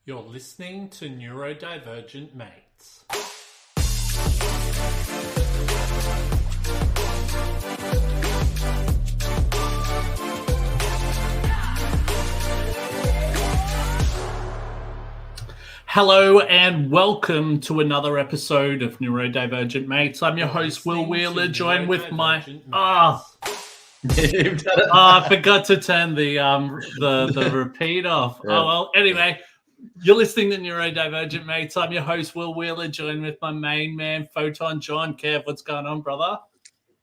You're listening to Neurodivergent Mates. Hello and welcome to another episode of Neurodivergent Mates. I'm your host, Will Wheeler, joined with my... I forgot to turn the repeat off. Yeah. Oh, well, anyway... You're listening to Neurodivergent Mates. I'm your host, Will Wheeler, joined with my main man, Photon John. Kev, what's going on, brother?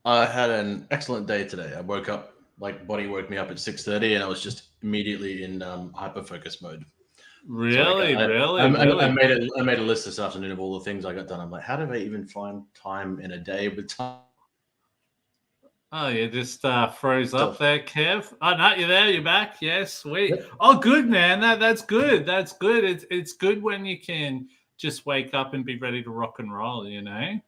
I had an excellent day today. I woke up, body woke me up at 6:30, and I was just immediately in hyper-focus mode. Really? I made a list this afternoon of all the things I got done. I'm like, how did I even find time in a day with time? Oh, you just froze up there, Kev. Oh, no, you're there. You're back. Yes, sweet. Yep. Oh, good, man. That's good. That's good. It's good when you can just wake up and be ready to rock and roll, you know?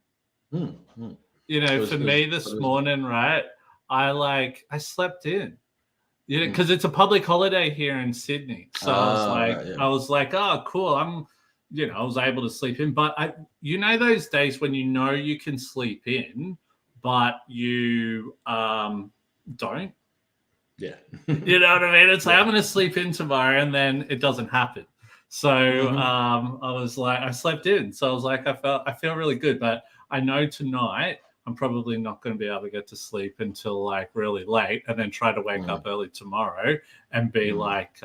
You know, for me this morning, right, I slept in. You know, because it's a public holiday here in Sydney. So I was like, oh, cool. I was able to sleep in. But you know those days when you know you can sleep in, but you don't. Yeah. You know what I mean? It's like, I'm going to sleep in tomorrow, and then it doesn't happen. So I was like, I slept in. So I was like, I feel really good. But I know tonight I'm probably not going to be able to get to sleep until like really late, and then try to wake up early tomorrow and be like,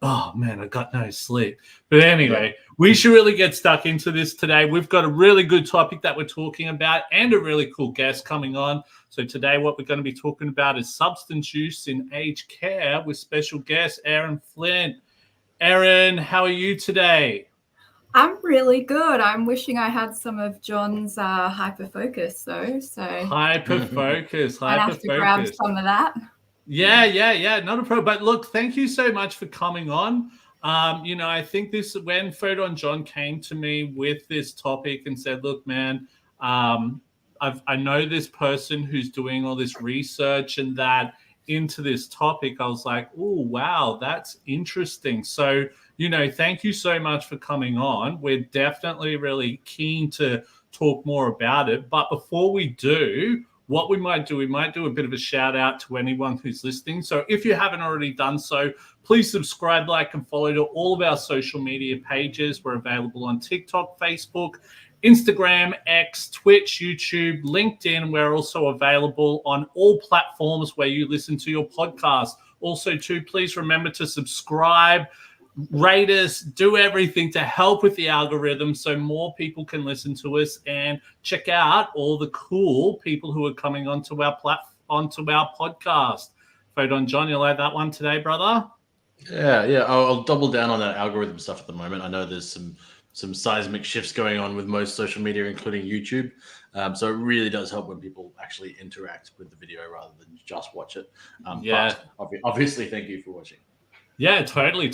oh, man, I got no sleep. But anyway, we should really get stuck into this today. We've got a really good topic that we're talking about and a really cool guest coming on. So today what we're going to be talking about is substance use in aged care with special guest Erin Flint. Erin, how are you today? I'm really good. I'm wishing I had some of John's hyper-focus, though. So Hyper-focus. I'd have to grab some of that. Yeah, not a problem. But look, thank you so much for coming on. I think when Photon John came to me with this topic and said, look, man, I know this person who's doing all this research and that into this topic, I was like, oh, wow, that's interesting. So, thank you so much for coming on. We're definitely really keen to talk more about it. But before we do, what we might do a bit of a shout out to anyone who's listening. So if you haven't already done so, please subscribe, like, and follow to all of our social media pages. We're available on TikTok, Facebook, Instagram, X, Twitch, YouTube, LinkedIn. We're also available on all platforms where you listen to your podcast. Also, too, please remember to subscribe, rate us, do everything to help with the algorithm so more people can listen to us, and check out all the cool people who are coming onto our podcast. Photon John, you like that one today, brother? Yeah. I'll double down on that algorithm stuff at the moment. I know there's some seismic shifts going on with most social media, including YouTube. So it really does help when people actually interact with the video rather than just watch it. But obviously, thank you for watching. Yeah, totally.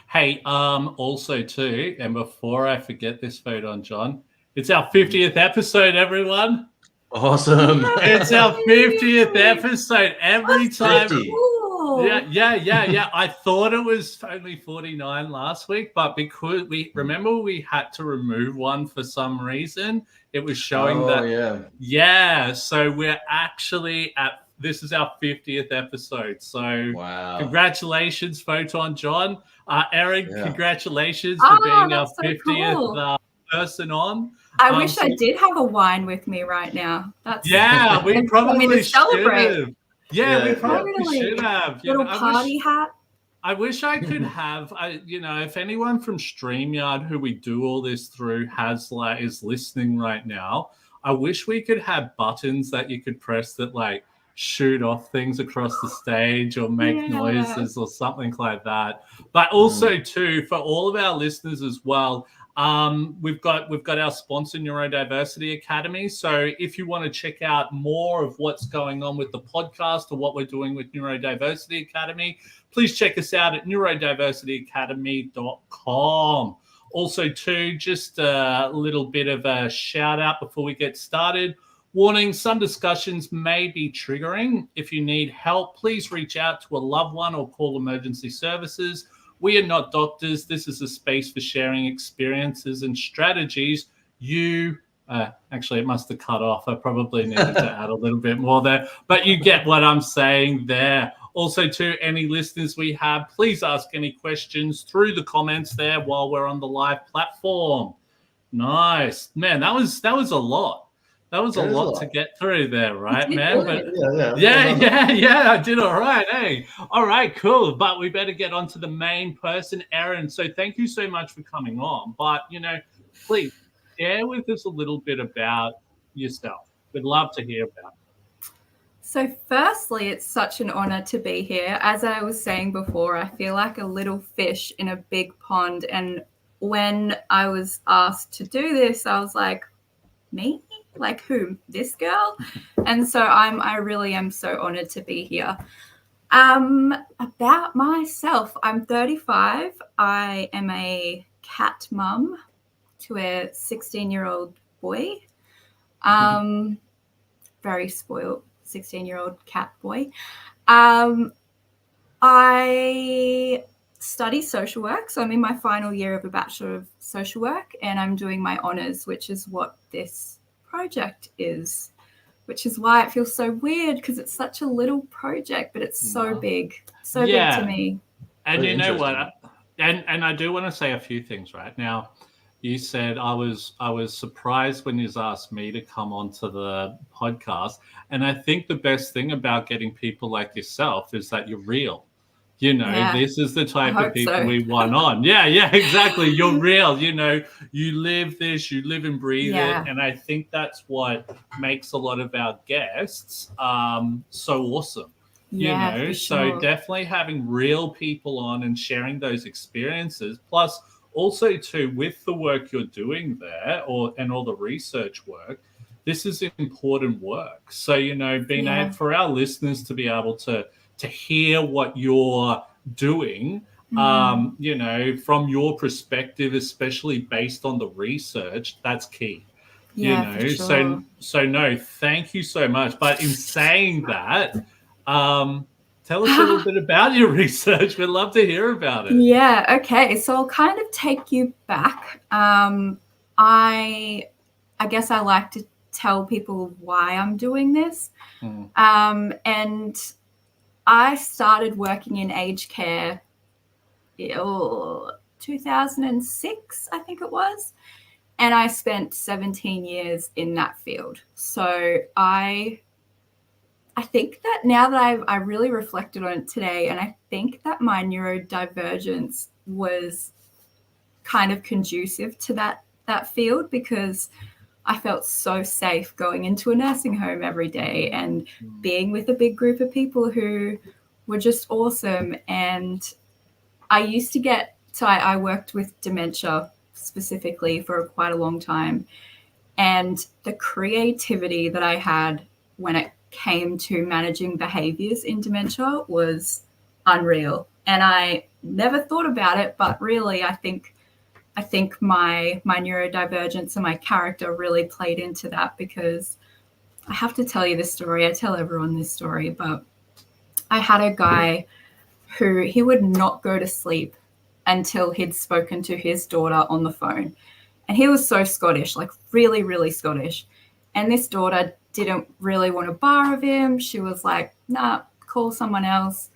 Hey, also too, and before I forget this, Photon John, it's our 50th episode, everyone. Awesome. It's our 50th episode. Every time. 50. Cool. Yeah. I thought it was only 49 last week, but because we had to remove one for some reason, it was showing that. Yeah. So we're actually this is our 50th episode. So wow. Congratulations, Photon John. Erin, congratulations for being our 50th person on. I wish I did have a wine with me right now. We probably celebrate. Should have. Yeah, we probably should have. Little party hat. I wish I could have, if anyone from StreamYard who we do all this through is listening right now, I wish we could have buttons that you could press that shoot off things across the stage or make noises or something like that. But also too, for all of our listeners as well, we've got our sponsor, Neurodiversity Academy. So if you want to check out more of what's going on with the podcast or what we're doing with Neurodiversity Academy, please check us out at neurodiversityacademy.com. Also too, just a little bit of a shout out before we get started. Warning, some discussions may be triggering. If you need help, please reach out to a loved one or call emergency services. we are not doctors. This is a space for sharing experiences and strategies. Actually, it must have cut off. I probably needed to add a little bit more there, but you get what I'm saying there. Also, to any listeners we have, please ask any questions through the comments there while we're on the live platform. Nice, man. That was a lot. That was a lot to get through there, right, man? But yeah, I did all right. Hey, all right, cool. But we better get on to the main person, Erin. So thank you so much for coming on. But please share with us a little bit about yourself. We'd love to hear about it. So firstly, it's such an honor to be here. As I was saying before, I feel like a little fish in a big pond. And when I was asked to do this, I was like, me? Like who? This girl? And so I really am so honored to be here. About myself, I'm 35. I am a cat mum to a 16-year-old boy. Very spoiled 16-year-old cat boy. I study social work. So I'm in my final year of a Bachelor of Social Work, and I'm doing my honours, which is what this project is, which is why it feels so weird, because it's such a little project, but it's so big to me. And you know what? And I do want to say a few things right now. You said I was surprised when you asked me to come onto the podcast. And I think the best thing about getting people like yourself is that you're real. This is the type of people we want on. Yeah, exactly. You're real. You live this, you live and breathe it. And I think that's what makes a lot of our guests so awesome. For sure. So definitely having real people on and sharing those experiences. Plus, also too, with the work you're doing there and all the research work, this is important work. So, being able for our listeners to be able to hear what you're doing, from your perspective, especially based on the research, that's key. For sure. So no, thank you so much. But in saying that, tell us a little bit about your research. We'd love to hear about it. Yeah, okay. So I'll kind of take you back. I guess I like to tell people why I'm doing this. And I started working in aged care 2006, I think it was. And I spent 17 years in that field. So I think that now that I really reflected on it today, and I think that my neurodivergence was kind of conducive to that field, because I felt so safe going into a nursing home every day and being with a big group of people who were just awesome. And I used to I worked with dementia specifically for quite a long time. And the creativity that I had when it came to managing behaviors in dementia was unreal. And I never thought about it, but really I think my neurodivergence and my character really played into that, because I have to tell you this story. I tell everyone this story, but I had a guy who he would not go to sleep until he'd spoken to his daughter on the phone. And he was so Scottish, like really, really Scottish. And this daughter didn't really want to borrow him. She was like, nah, call someone else.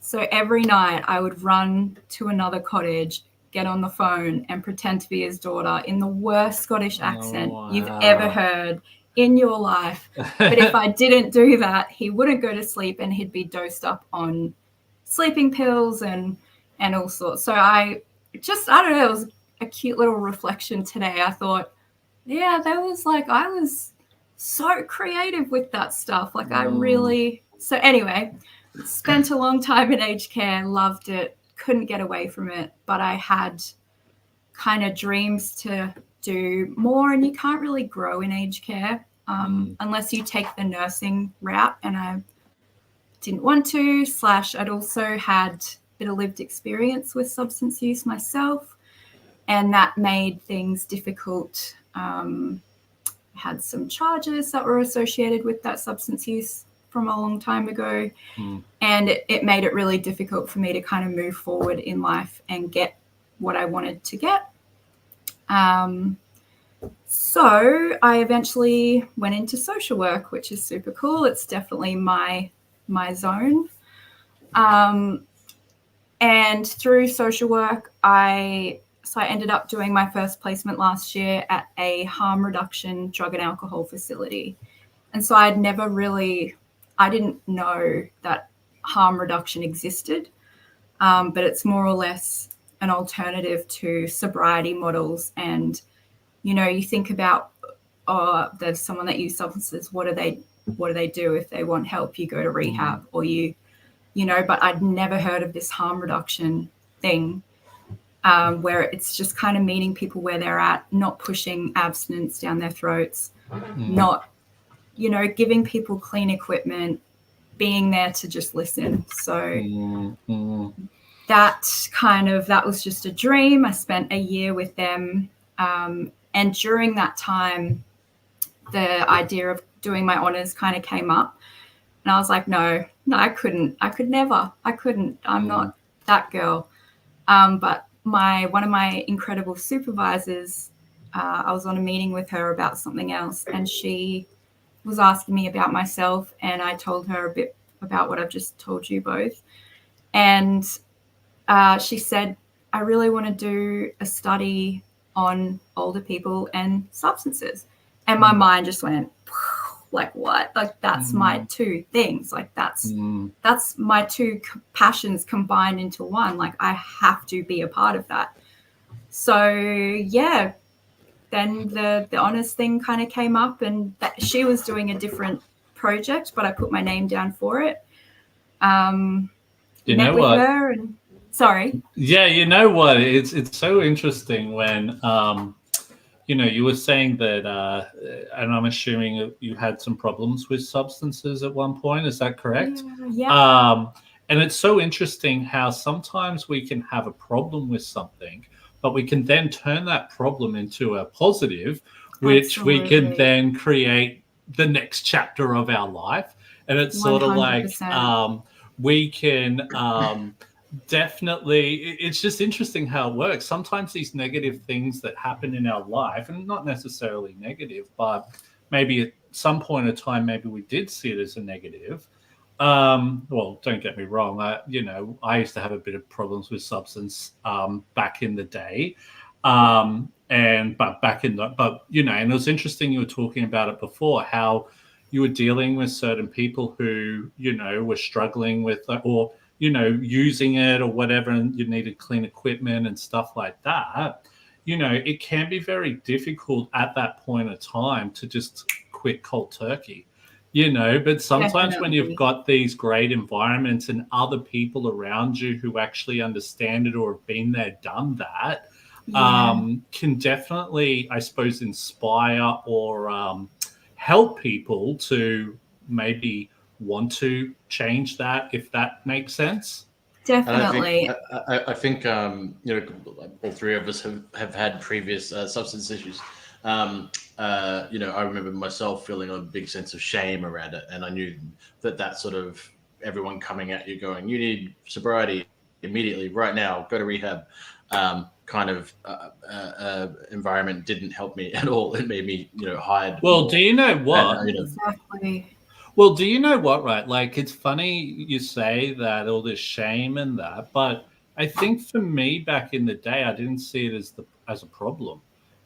So every night I would run to another cottage, get on the phone and pretend to be his daughter in the worst Scottish accent you've ever heard in your life. But if I didn't do that, he wouldn't go to sleep and he'd be dosed up on sleeping pills and all sorts. So I don't know, it was a cute little reflection today. I thought, yeah, I was so creative with that stuff. Like so anyway, spent a long time in aged care, loved it, couldn't get away from it, but I had kind of dreams to do more, and you can't really grow in aged care unless you take the nursing route, and I didn't want to, / I'd also had a bit of lived experience with substance use myself, and that made things difficult. I had some charges that were associated with that substance use from a long time ago. Mm. And it made it really difficult for me to kind of move forward in life and get what I wanted to get. So I eventually went into social work, which is super cool. It's definitely my zone. And through social work, I ended up doing my first placement last year at a harm reduction drug and alcohol facility. And so I didn't know that harm reduction existed, but it's more or less an alternative to sobriety models. And, you know, you think about, oh, there's someone that uses substances. What do they do if they want help? You go to rehab, or you know, but I'd never heard of this harm reduction thing, where it's just kind of meeting people where they're at, not pushing abstinence down their throats, not, you know, giving people clean equipment, being there to just listen. So that was just a dream. I spent a year with them. And during that time, the idea of doing my honors kind of came up. And I was like, no, I couldn't. I'm not that girl. But one of my incredible supervisors, I was on a meeting with her about something else, and she was asking me about myself, and I told her a bit about what I've just told you both. And she said, I really want to do a study on older people and substances. And my mind just went, like, what? Like, that's my two things. Like, that's my two passions combined into one. Like, I have to be a part of that. So yeah, then the honors thing kind of came up, and that she was doing a different project, but I put my name down for it. You met know with what? her and sorry. Yeah, you know what? It's so interesting when you know, you were saying that, and I'm assuming you had some problems with substances at one point. Is that correct? Yeah. And it's so interesting how sometimes we can have a problem with something, but we can then turn that problem into a positive, which we can then create the next chapter of our life. And it's sort of like 100%. we can definitely, it's just interesting how it works. Sometimes these negative things that happen in our life, and not necessarily negative, but maybe at some point in time, maybe we did see it as a negative. Well, don't get me wrong. I used to have a bit of problems with substance back in the day. And it was interesting you were talking about it before, how you were dealing with certain people who, you know, were struggling with, or, you know, using it or whatever, and you needed clean equipment and stuff like that. You know, it can be very difficult at that point of time to just quit cold turkey, you know, but sometimes when you've got these great environments and other people around you who actually understand it or have been there, done that, can definitely, I suppose, inspire or help people to maybe want to change that, if that makes sense. Definitely. I think you know, all three of us have had previous substance issues. You know, I remember myself feeling a big sense of shame around it, and I knew that sort of everyone coming at you going, you need sobriety immediately, right now, go to rehab, kind of environment didn't help me at all. It made me, you know, hide. Well, do you know what? And, you know, Exactly. Well, do you know what, right? Like, it's funny you say that, all this shame and that, but I think for me back in the day, I didn't see it as a problem.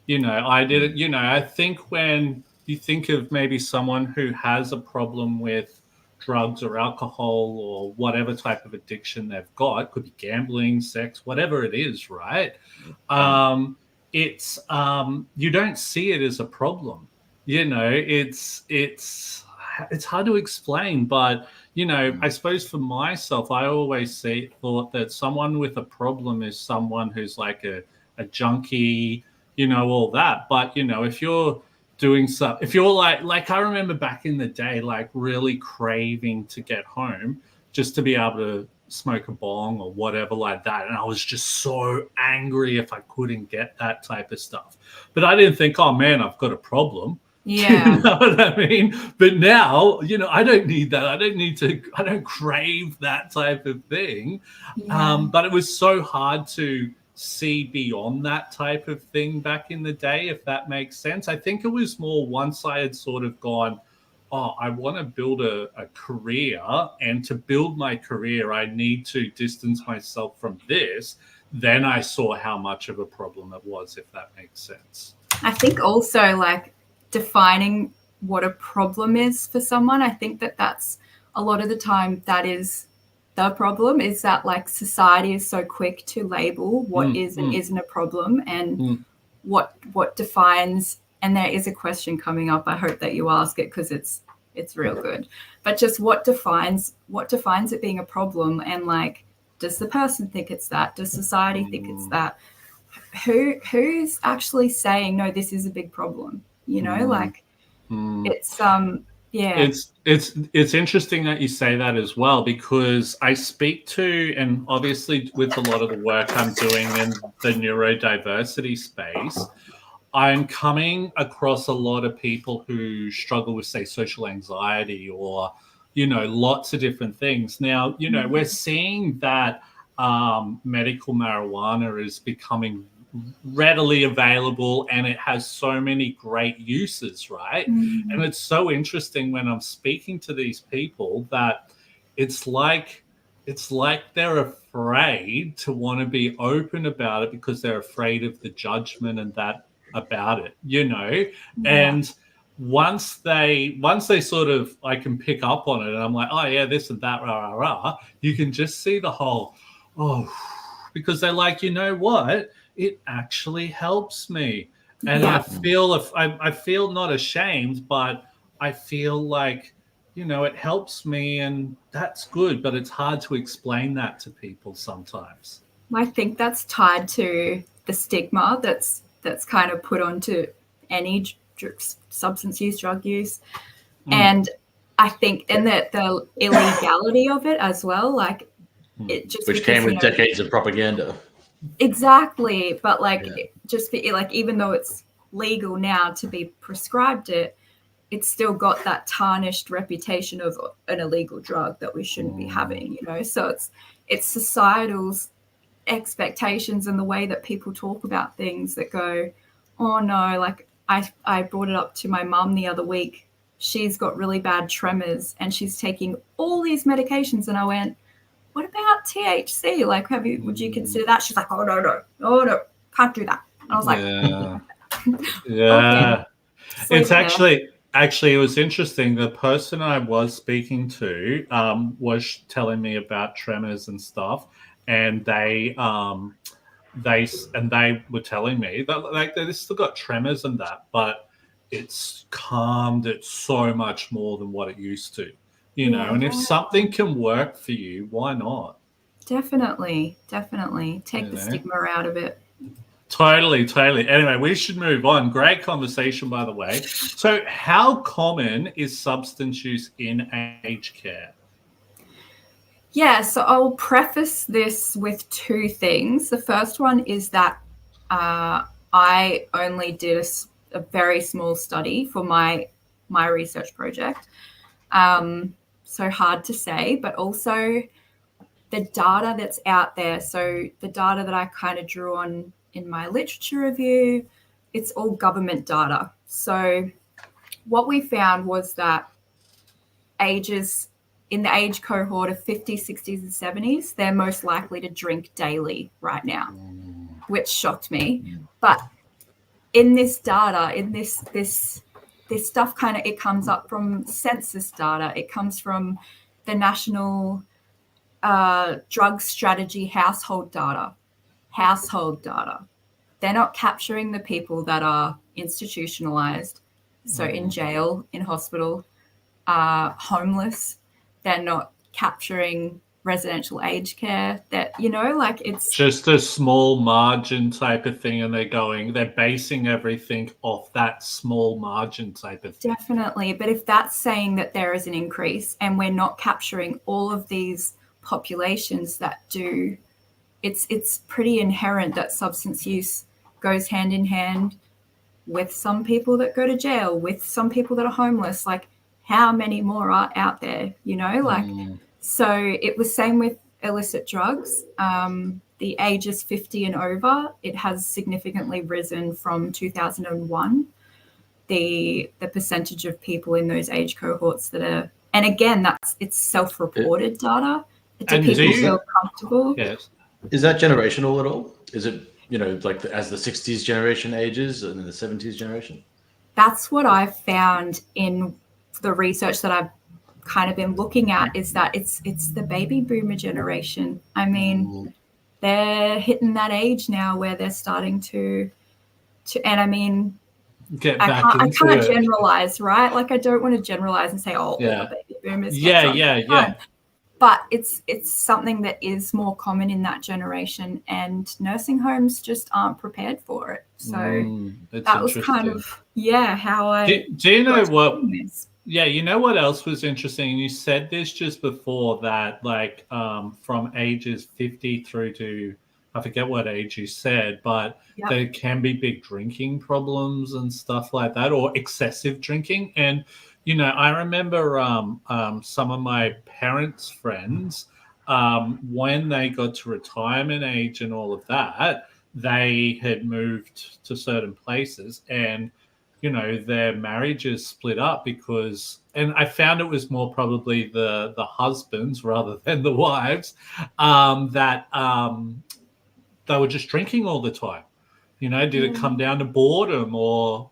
You know, I didn't, you know, I think when you think of maybe someone who has a problem with drugs or alcohol or whatever type of addiction they've got, could be gambling, sex, whatever it is, right? It's you don't see it as a problem. You know, it's hard to explain, but, you know, I suppose for myself, I always thought that someone with a problem is someone who's like a junkie, you know, all that. But, you know, if you're doing if you're like I remember back in the day, like really craving to get home just to be able to smoke a bong or whatever like that. And I was just so angry if I couldn't get that type of stuff. But I didn't think, oh man, I've got a problem. Yeah. You know what I mean? But now, I don't need that. I don't crave that type of thing. Yeah. But it was so hard to see beyond that type of thing back in the day, if that makes sense. I think it was more once I had sort of gone, oh, I want to build a career, and to build my career, I need to distance myself from this. Then I saw how much of a problem it was, if that makes sense. I think also like defining what a problem is for someone, I think that's a lot of the time that is the problem, is that like society is so quick to label what is and isn't a problem, and what defines, and there is a question coming up, I hope that you ask it because it's real good, but just what defines it being a problem, and like, does the person think it's that, does society think it's that, who's actually saying no, this is a big problem, like it's yeah. It's interesting that you say that as well, because I speak to, and obviously with a lot of the work I'm doing in the neurodiversity space, I'm coming across a lot of people who struggle with, say, social anxiety, or lots of different things. Now, we're seeing that medical marijuana is becoming readily available, and it has so many great uses, right? And it's so interesting when I'm speaking to these people that it's like they're afraid to want to be open about it, because they're afraid of the judgment and that about it, and once they sort of, I can pick up on it, and I'm like, oh yeah, this and that, rah, rah, rah, you can just see the whole, because they're like, what, it actually helps me. And I feel not ashamed, but I feel like, it helps me, and that's good, but it's hard to explain that to people sometimes. I think that's tied to the stigma that's kind of put onto any substance use, drug use. And I think, and the illegality of it as well, like it just, which came with decades of propaganda. Exactly. But like, just like, even though it's legal now to be prescribed it's still got that tarnished reputation of an illegal drug that we shouldn't be having, so it's societal's expectations and the way that people talk about things that go, oh no, like I brought it up to my mum the other week. She's got really bad tremors and she's taking all these medications, and I went, what about THC? Like, would you consider that? She's like, oh no, can't do that. And I was like, yeah. Okay. It's actually, it was interesting. The person I was speaking to was telling me about tremors and stuff, and they were telling me that, like, they still got tremors and that, but it's calmed it so much more than what it used to, and if something can work for you, why not? Definitely take the stigma out of it. Totally. Anyway, we should move on. Great conversation, by the way. So how common is substance use in aged care? Yeah, so I'll preface this with two things. The first one is that I only did a very small study for my research project. So hard to say, but also the data that's out there. So the data that I kind of drew on in my literature review, it's all government data. So what we found was that ages in the age cohort of 50s, 60s, and 70s, they're most likely to drink daily right now, which shocked me. But in this data, in this stuff, kind of, it comes up from census data. It comes from the National Drug Strategy household data. They're not capturing the people that are institutionalized, so in jail, in hospital, homeless. They're not capturing residential aged care. That, like, it's just a small margin type of thing, and they're basing everything off that small margin type of thing. Definitely. But if that's saying that there is an increase and we're not capturing all of these populations that do, it's pretty inherent that substance use goes hand in hand with some people that go to jail, with some people that are homeless. Like, how many more are out there, you know? Like, so it was same with illicit drugs. The ages 50 and over, it has significantly risen from 2001. The percentage of people in those age cohorts that are, and again, it's self-reported data. Do And people feel comfortable? Yes. Is that generational at all? Is it, you know, like as the 60s generation ages and then the 70s generation? That's what I've found in the research that I've kind of been looking at, is that it's the baby boomer generation. I mean, they're hitting that age now where they're starting to and I mean, I can't generalize, right? Like, I don't want to generalize and say, oh, all the baby boomers get drugs. But it's something that is more common in that generation, and nursing homes just aren't prepared for it. So that was kind of how I do you know what you know what else was interesting? You said this just before, that like from ages 50 through to, I forget what age you said, but there can be big drinking problems and stuff like that, or excessive drinking. And you know, I remember some of my parents' friends, when they got to retirement age and all of that, they had moved to certain places, and you know, their marriages split up because, and I found it was more probably the husbands rather than the wives, that they were just drinking all the time. You know, did it come down to boredom, or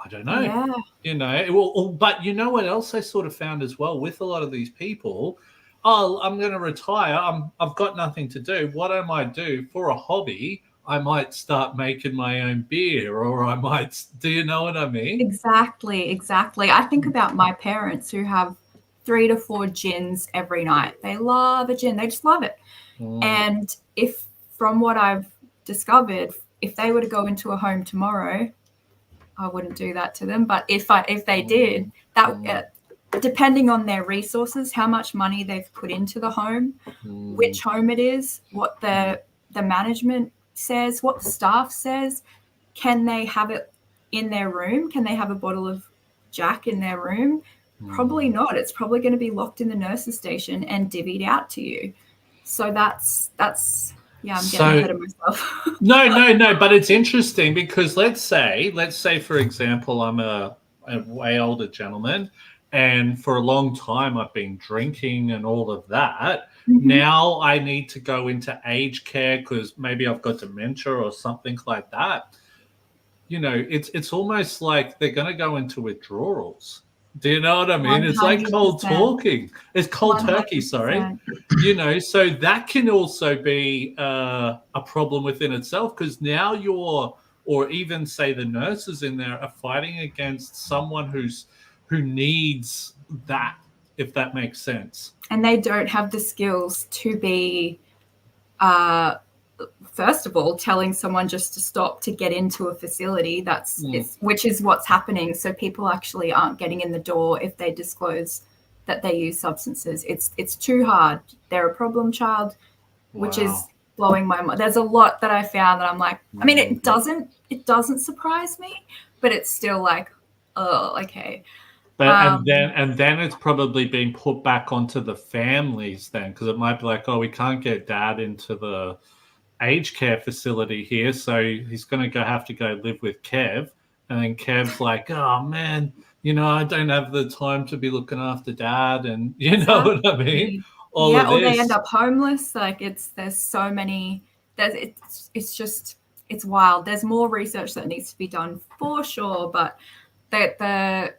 I don't know. Yeah. You know, but you know what else I sort of found as well with a lot of these people? Oh, I'm going to retire. I've got nothing to do. What I might do for a hobby, I might start making my own beer, or I might. Do you know what I mean? Exactly. I think about my parents who have 3 to 4 gins every night. They love a gin. They just love it. And if, from what I've discovered, if they were to go into a home tomorrow, I wouldn't do that to them. But if they did, that depending on their resources, how much money they've put into the home, which home it is, what the management says, what the staff says, can they have it in their room? Can they have a bottle of Jack in their room? Probably not. It's probably going to be locked in the nurse's station and divvied out to you. So that's yeah, I'm getting ahead of myself. No, but it's interesting because let's say for example, I'm a way older gentleman, and for a long time I've been drinking and all of that. Now I need to go into aged care because maybe I've got dementia or something like that. You know, it's almost like they're going to go into withdrawals. Do you know what I mean? 100%. It's like cold talking. It's cold 100%. Turkey, sorry. You know, so that can also be a problem within itself, because now or even say the nurses in there are fighting against someone who needs that, if that makes sense. And they don't have the skills to be, first of all, telling someone just to stop to get into a facility. Which is what's happening. So people actually aren't getting in the door if they disclose that they use substances. It's too hard. They're a problem child, which is blowing my mind. There's a lot that I found that I'm like, I mean, it doesn't surprise me, but it's still like, oh, okay. But and then it's probably being put back onto the families then, because it might be like, oh, we can't get dad into the aged care facility here, so he's going to have to go live with Kev, and then Kev's like, oh man, you know, I don't have the time to be looking after dad, and you know what I mean? Or they end up homeless. Like, there's so many. It's wild. There's more research that needs to be done for sure, but the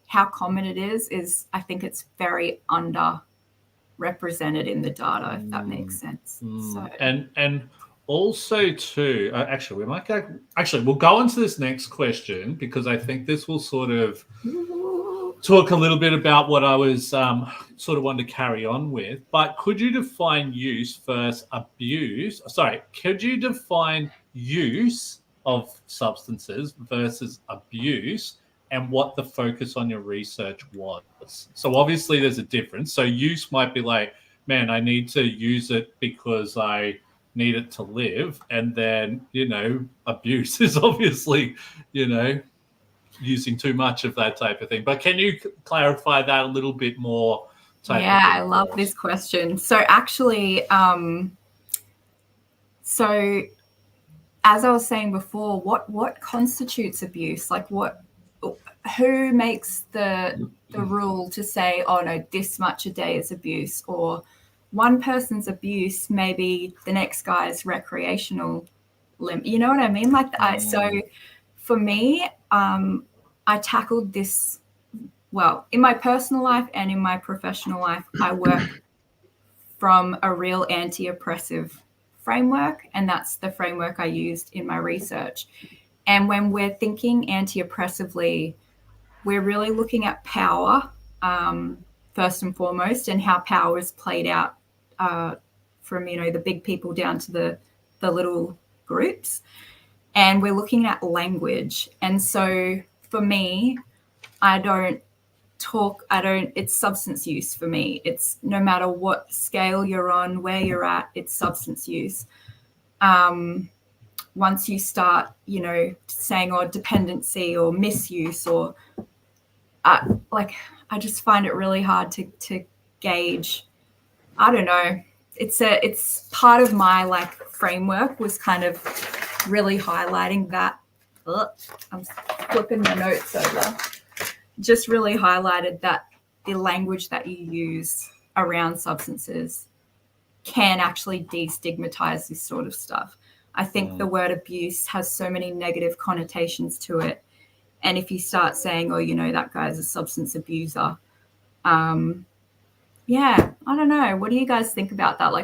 how common it is I think it's very underrepresented in the data, if that makes sense. So. And also too, we'll go on to this next question, because I think this will sort of talk a little bit about what I was sort of wanting to carry on with. But could you define use versus abuse? Sorry, could you define use of substances versus abuse, and what the focus on your research was? So obviously there's a difference. So use might be like, man, I need to use it because I need it to live. And then, abuse is obviously, using too much of that type of thing. But can you clarify that a little bit more? Yeah, I love this question. So actually, so as I was saying before, what constitutes abuse? Like who makes the rule to say, oh no, this much a day is abuse, or one person's abuse, maybe the next guy's recreational limit. You know what I mean? So for me, I tackled this, well, in my personal life and in my professional life, I work from a real anti-oppressive framework, and that's the framework I used in my research. And when we're thinking anti-oppressively, we're really looking at power, first and foremost, and how power is played out from, the big people down to the little groups. And we're looking at language. And so for me, it's substance use for me. It's no matter what scale you're on, where you're at, it's substance use. Once you start, saying or dependency or misuse or I just find it really hard to gauge. I don't know. It's part of my framework was kind of really highlighting that. I'm flipping my notes over. Just really highlighted that the language that you use around substances can actually destigmatize this sort of stuff. I think the word abuse has so many negative connotations to it. And if you start saying, oh, that guy's a substance abuser, I don't know. What do you guys think about that?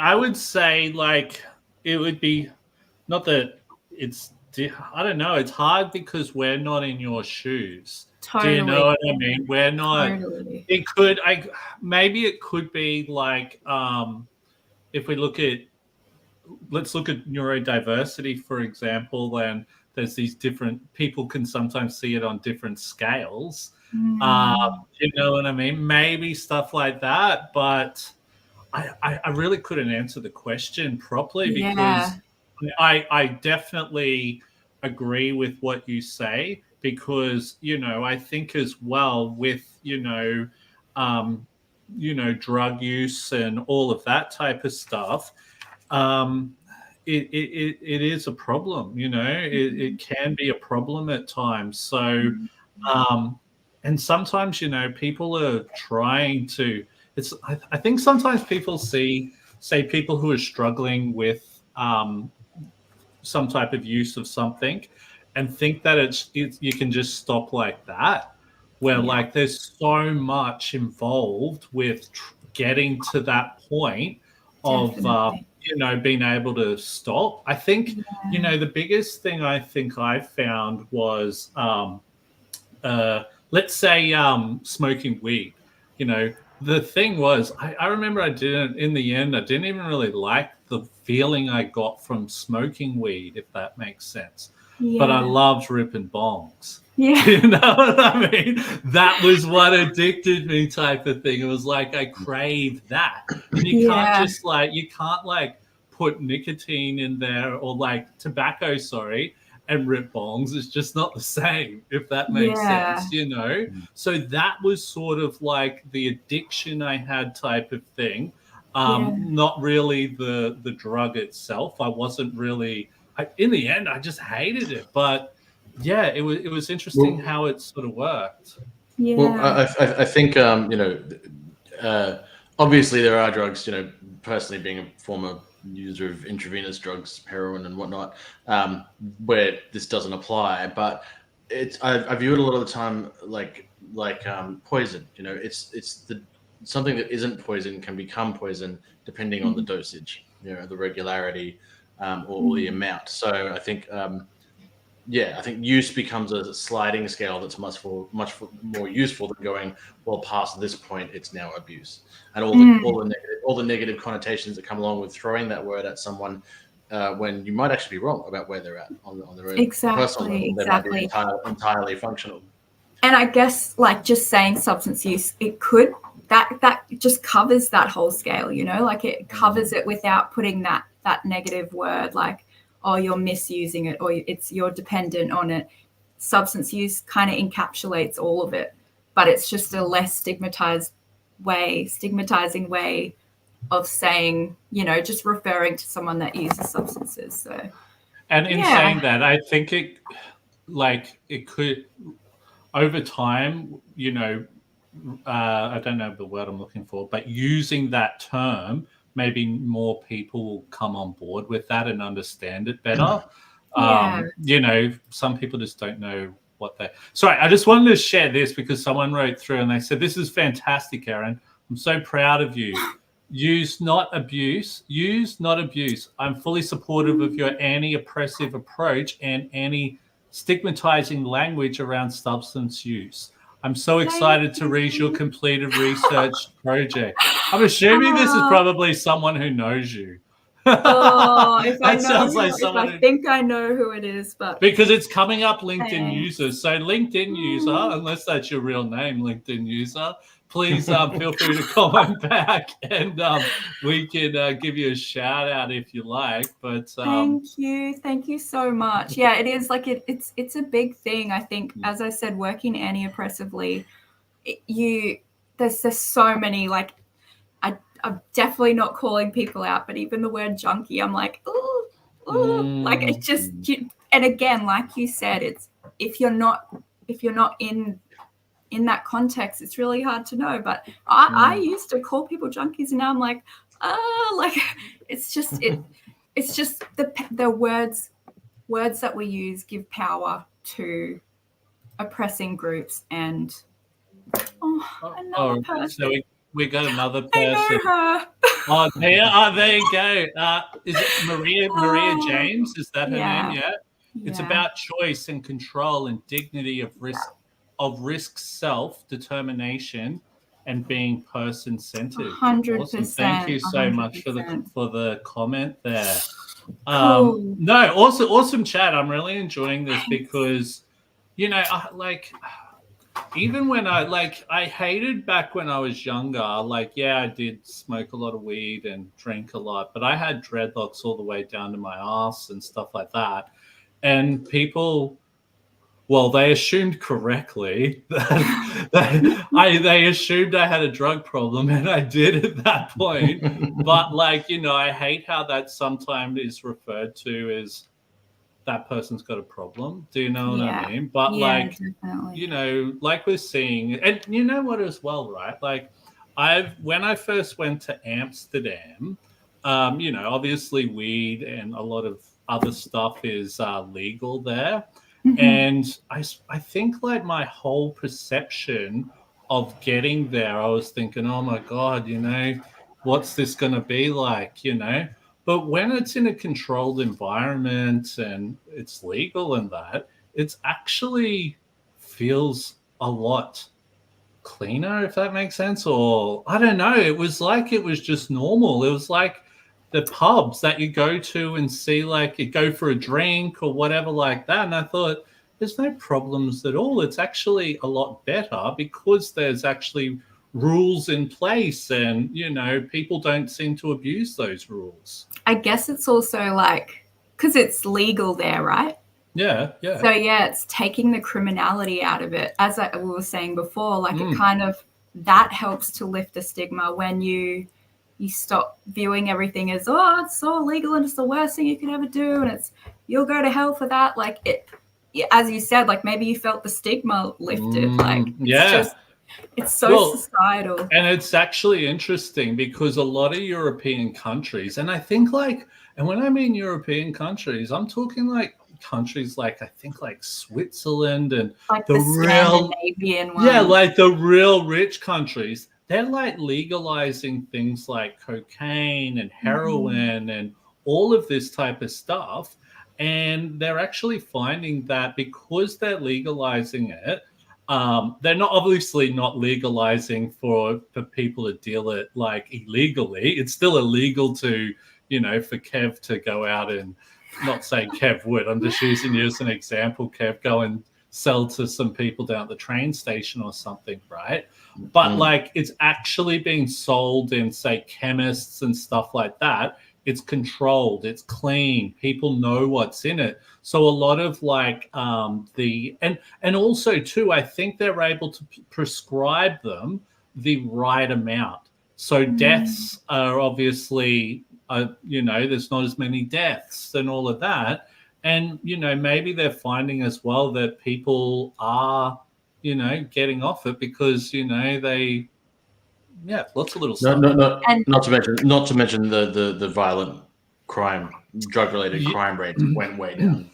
I would say it would be not that it's, I don't know. It's hard because we're not in your shoes. Totally. Do you know what I mean? We're not. Totally. Maybe it could be if we let's look at neurodiversity, for example, and there's these different people can sometimes see it on different scales. You know what I mean? Maybe stuff like that, but I really couldn't answer the question properly because I definitely agree with what you say because, I think as well with, drug use and all of that type of stuff, it is a problem, it can be a problem at times. So, and sometimes, people are trying to, I think sometimes people say people who are struggling with some type of use of something and think that you can just stop like that, where there's so much involved with getting to that point of being able to stop. I think the biggest thing I think I found was let's say smoking weed. The thing was, I remember in the end I didn't even really like the feeling I got from smoking weed, if that makes sense. But I loved ripping bongs. Yeah. You know what I mean? That was what addicted me, type of thing. It was I craved that. And you can't just you can't put nicotine in there or tobacco, and rip bongs. It's just not the same, if that makes sense, So that was sort of the addiction I had, type of thing. Not really the drug itself. I wasn't really, in the end, I just hated it. But it was interesting how it sort of worked. Well, I think, obviously there are drugs, personally being a former user of intravenous drugs, heroin and whatnot, where this doesn't apply. But I view it a lot of the time like poison. It's something that isn't poison can become poison depending on the dosage, the regularity, or the amount. So I think I think use becomes a sliding scale that's much more useful than going, well, past this point, it's now abuse, and all the negative connotations that come along with throwing that word at someone when you might actually be wrong about where they're at on their own personal level. They might be entirely functional. And I guess like just saying substance use, it could that just covers that whole scale, you know, like it covers it without putting that negative word like, oh, you're misusing it or you're dependent on it. Substance use kind of encapsulates all of it, but it's just a less stigmatizing way of saying, you know, just referring to someone that uses substances. So, and in saying that, I think it could over time, you know, I don't know the word I'm looking for, but using that term, maybe more people will come on board with that and understand it better. You know, some people just don't know what they. Sorry, I just wanted to share this because someone wrote through and they said, "This is fantastic, Erin. I'm so proud of you. Use, not abuse. Use, not abuse. I'm fully supportive of your anti-oppressive approach and anti-stigmatizing language around substance use. I'm so excited to read your completed research project." I'm assuming this is probably someone who knows you. Oh, if I think I know who it is, but because it's coming up LinkedIn users. So LinkedIn user, unless that's your real name, LinkedIn user, please feel free to comment back and we can give you a shout out if you like. But thank you so much. Yeah, it is like it's a big thing. I think, as I said, working anti-oppressively, there's so many, like I'm definitely not calling people out, but even the word junkie, I'm like, like it just, and again, like you said, it's if you're not in that context, it's really hard to know. But I used to call people junkies, and now I'm like, like it's just the words that we use give power to oppressing groups. And another person. So we got another person. I know her. There you go. Is it Maria James? Is that her name? Yeah. It's about choice and control and dignity of risk, self-determination, and being person-centered. 100%. Awesome. Thank you so 100%. Much for the comment there. Cool. No, awesome chat. I'm really enjoying this because, you know, even when I hated back when I was younger, I did smoke a lot of weed and drink a lot, but I had dreadlocks all the way down to my ass and stuff like that. And people, well, they assumed correctly that they assumed I had a drug problem, and I did at that point. But I hate how that sometimes is referred to as that person's got a problem. Do you know what I mean? But definitely. Like we're seeing, and you know what as well, right? Like when I first went to Amsterdam, obviously weed and a lot of other stuff is legal there. And I think like my whole perception of getting there, I was thinking, oh my God, what's this going to be like, But when it's in a controlled environment and it's legal and that, it's actually feels a lot cleaner, if that makes sense. Or I don't know. It was just normal. It was like the pubs that you go to and see, like you go for a drink or whatever like that. And I thought, there's no problems at all. It's actually a lot better because there's actually rules in place and, people don't seem to abuse those rules. I guess it's also like, because it's legal there, right? Yeah. So it's taking the criminality out of it. As we were saying before, like it kind of, that helps to lift the stigma when you stop viewing everything as, oh, it's so illegal and it's the worst thing you can ever do and you'll go to hell for that. Like it, as you said, like maybe you felt the stigma lifted. It's so societal. And it's actually interesting because a lot of European countries, and I think and when I mean European countries, I'm talking like countries like, I think like Switzerland and like the Scandinavian ones. Yeah, like the real rich countries, they're like legalizing things like cocaine and heroin and all of this type of stuff. And they're actually finding that because they're legalizing it, they're obviously not legalizing for people to deal it like illegally. It's still illegal to, for Kev to go out and, not saying Kev would, I'm just using you as an example, Kev, go and sell to some people down at the train station or something, right? But like it's actually being sold in, say, chemists and stuff like that. It's controlled, it's clean, people know what's in it. So a lot of like and also too, I think they're able to prescribe them the right amount. So deaths are obviously there's not as many deaths and all of that. And maybe they're finding as well that people are getting off it because they lots of little stuff. Not to mention the violent crime, drug-related crime rates went way down.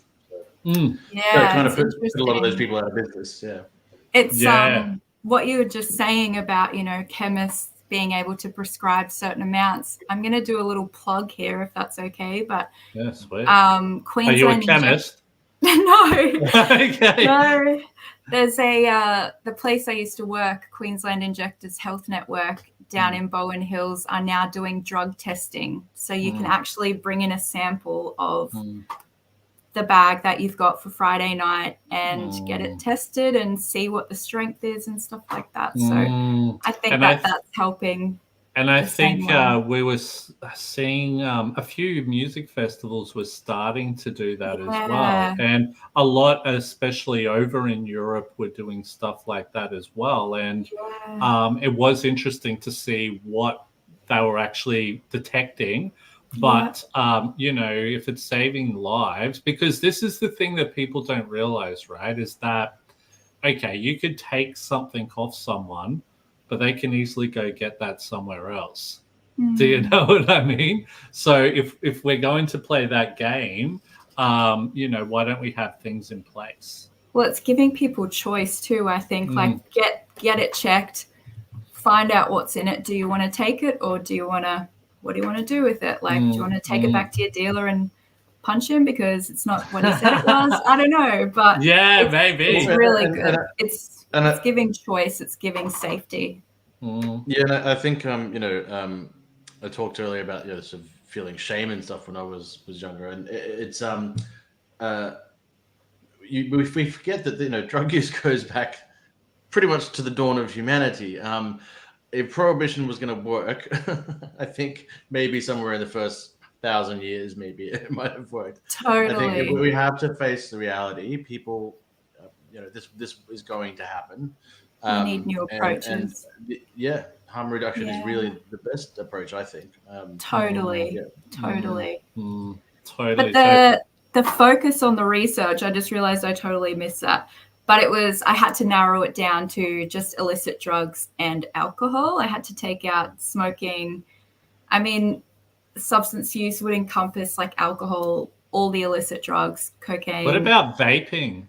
Yeah, kind of put a lot of those people out of business. Yeah, it's what you were just saying about chemists being able to prescribe certain amounts. I'm going to do a little plug here, if that's okay. But sweet. Queensland. Are you a chemist? No. Okay. No. There's the place I used to work, Queensland Injectors Health Network, down in Bowen Hills, are now doing drug testing. So you can actually bring in a sample of the bag that you've got for Friday night and get it tested and see what the strength is and stuff like that. So I think that's helping. And I think we were seeing a few music festivals were starting to do that as well. And a lot, especially over in Europe, were doing stuff like that as well. And it was interesting to see what they were actually detecting. But, if it's saving lives, because this is the thing that people don't realize, right, is that, okay, you could take something off someone, but they can easily go get that somewhere else. Do you know what I mean? So if we're going to play that game, why don't we have things in place? Well, it's giving people choice too, I think. Like get it checked, find out what's in it. Do you want to take it, or what do you want to do with it? Like, do you want to take it back to your dealer and punch him because it's not what he said it was? I don't know, but maybe it's really good. It's giving choice. It's giving safety. Yeah, and I think I talked earlier about sort of feeling shame and stuff when I was younger, and it's we forget that drug use goes back pretty much to the dawn of humanity. If prohibition was going to work, I think maybe somewhere in the first 1,000 years, maybe it might have worked. Totally. I think we have to face the reality. People, this is going to happen. We need new approaches. And harm reduction is really the best approach, I think. Totally. Totally. But the focus on the research, I just realized I totally missed that. But I had to narrow it down to just illicit drugs and alcohol. I had to take out smoking. I mean, substance use would encompass like alcohol, all the illicit drugs, cocaine. What about vaping?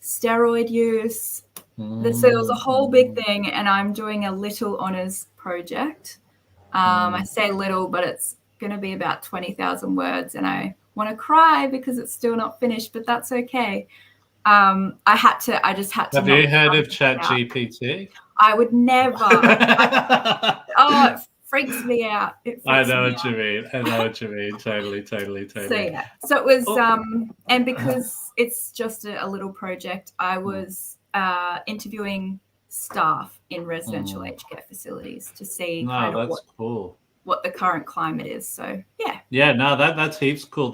Steroid use. So it was a whole big thing, and I'm doing a little honours project. I say little, but it's going to be about 20,000 words, and I want to cry because it's still not finished, but that's okay. I just had to. Have you heard of ChatGPT? I would never. It freaks me out. I know what you mean. Totally. So it was, and because it's just a little project, I was interviewing staff in residential aged care facilities to see cool. What the current climate is. So that's heaps cool.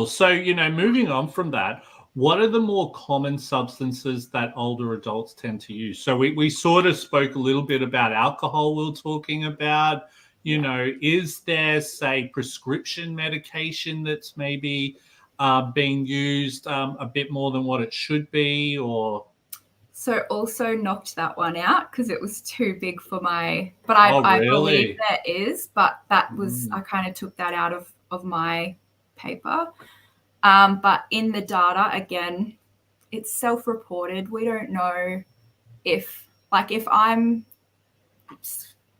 So moving on from that, what are the more common substances that older adults tend to use? So we sort of spoke a little bit about alcohol. We were talking about is there, say, prescription medication that's maybe being used a bit more than what it should be? Or so also knocked that one out because it was too big for my. But I believe there is, but that was I kind of took that out of my paper. But in the data, again, it's self-reported. We don't know if I'm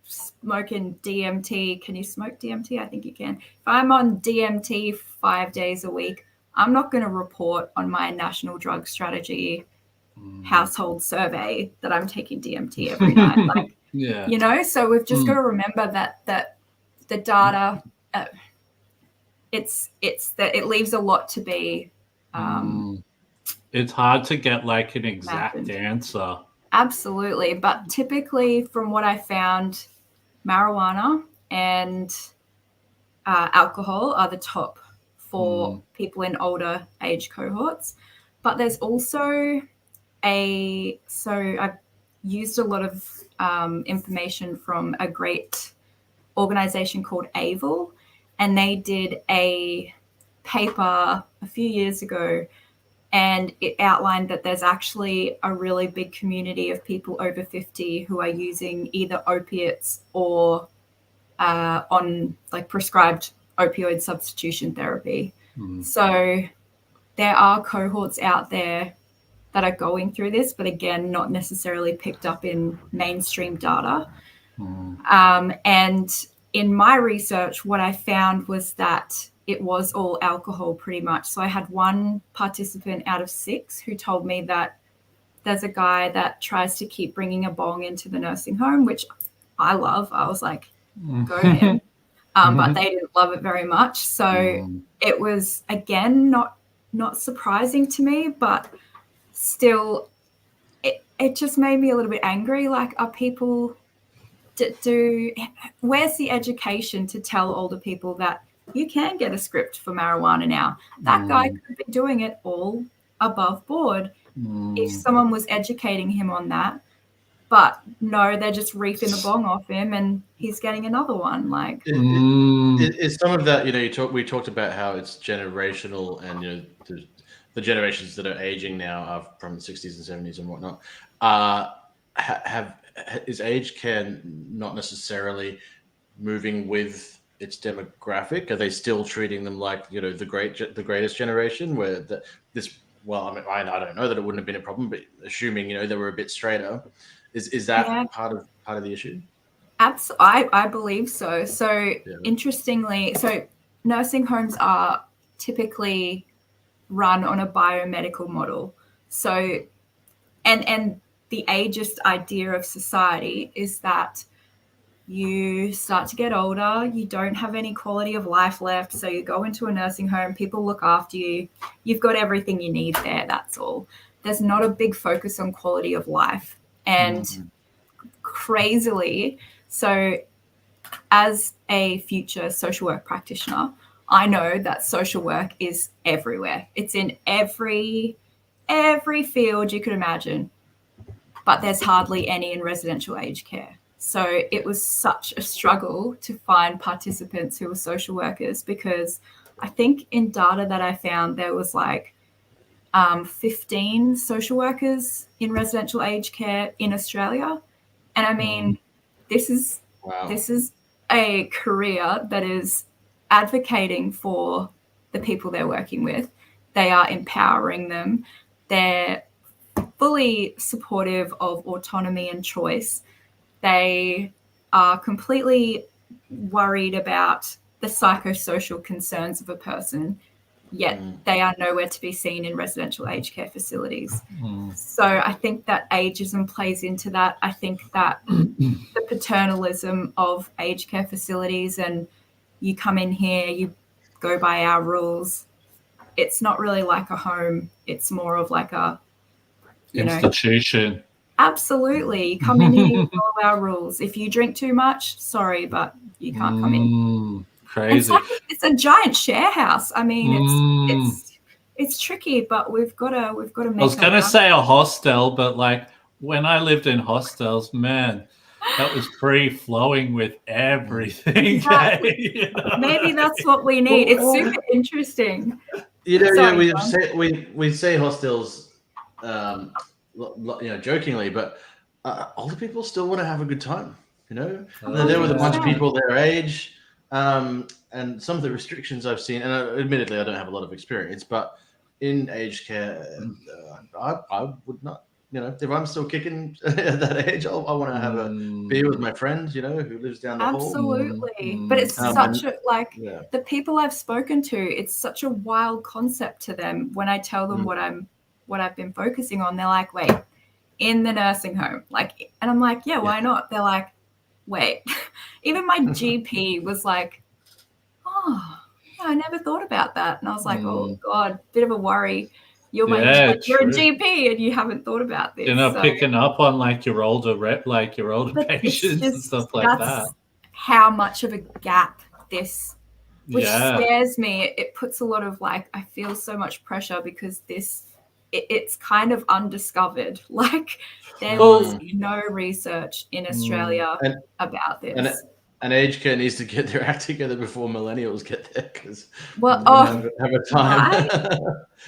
smoking DMT. Can you smoke DMT? I think you can. If I'm on DMT 5 days a week, I'm not going to report on my National Drug Strategy household survey that I'm taking DMT every night. So we've just got to remember that the data, it leaves a lot to be It's hard to get like an exact imagined. answer. Absolutely. But typically, from what I found, marijuana and alcohol are the top for people in older age cohorts. But there's also so I've used a lot of information from a great organization called AVIL, and they did a paper a few years ago, and it outlined that there's actually a really big community of people over 50 who are using either opiates or on like prescribed opioid substitution therapy. So there are cohorts out there that are going through this, but again, not necessarily picked up in mainstream data. And in my research, what I found was that it was all alcohol pretty much. So I had one participant out of 6 who told me that there's a guy that tries to keep bringing a bong into the nursing home, which I love. I was like, go him. But they didn't love it very much. So it was, again, not surprising to me, but still, it just made me a little bit angry. Like, are people where's the education to tell older people that you can get a script for marijuana now? That guy could be doing it all above board if someone was educating him on that. But no, they're just reefing the bong off him and he's getting another one. Like, it's some of that, we talked about how it's generational, and the generations that are aging now are from the 60s and 70s and whatnot. Is aged care not necessarily moving with its demographic? Are they still treating them like the greatest generation, where well, I mean, I don't know that it wouldn't have been a problem, but assuming they were a bit straighter, is that part of the issue? Absolutely, I believe so. So interestingly, so nursing homes are typically run on a biomedical model. So, and the ageist idea of society is that you start to get older, you don't have any quality of life left, so you go into a nursing home, people look after you, you've got everything you need there, that's all. There's not a big focus on quality of life. And crazily, so as a future social work practitioner, I know that social work is everywhere. It's in every field you could imagine, but there's hardly any in residential aged care. So it was such a struggle to find participants who were social workers, because I think in data that I found, there was like 15 social workers in residential aged care in Australia. And I mean, this is a career that is advocating for the people they're working with. They are empowering them. They're fully supportive of autonomy and choice. They are completely worried about the psychosocial concerns of a person, yet they are nowhere to be seen in residential aged care facilities. So I think that ageism plays into that. I think that the paternalism of aged care facilities, and you come in here, you go by our rules. It's not really like a home. It's more of like a institution. Absolutely. You come in here, you follow our rules. If you drink too much, sorry, but you can't come in. Crazy. It's a giant share house. I mean, it's tricky, but we've got to make. I was going to say a hostel, but like when I lived in hostels, man, that was free flowing with everything. Exactly. Maybe that's what we need. It's super interesting. We say hostels, jokingly, but older people still want to have a good time. They're there with a bunch of people their age, and some of the restrictions I've seen, and admittedly I don't have a lot of experience, but in aged care, I would not. If I'm still kicking at that age, I want to have a beer with my friend, who lives down the hall. Absolutely. But it's such the people I've spoken to, it's such a wild concept to them. When I tell them what I've been focusing on, they're like, wait, in the nursing home? Like, and I'm like, yeah, why not? They're like, wait. Even my GP was like, oh, I never thought about that. And I was like, oh Mm. God, bit of a worry. You're Yeah, you're a true. GP and you haven't thought about this. You're not So- picking up on like your older but it's patients and just, stuff like that's that. how much of a gap this, which Yeah. scares me. It puts a lot of like, I feel so much pressure because it's kind of undiscovered. Like there was no research in Australia about this. And aged care needs to get their act together before millennials get there, because Well, have a time. right?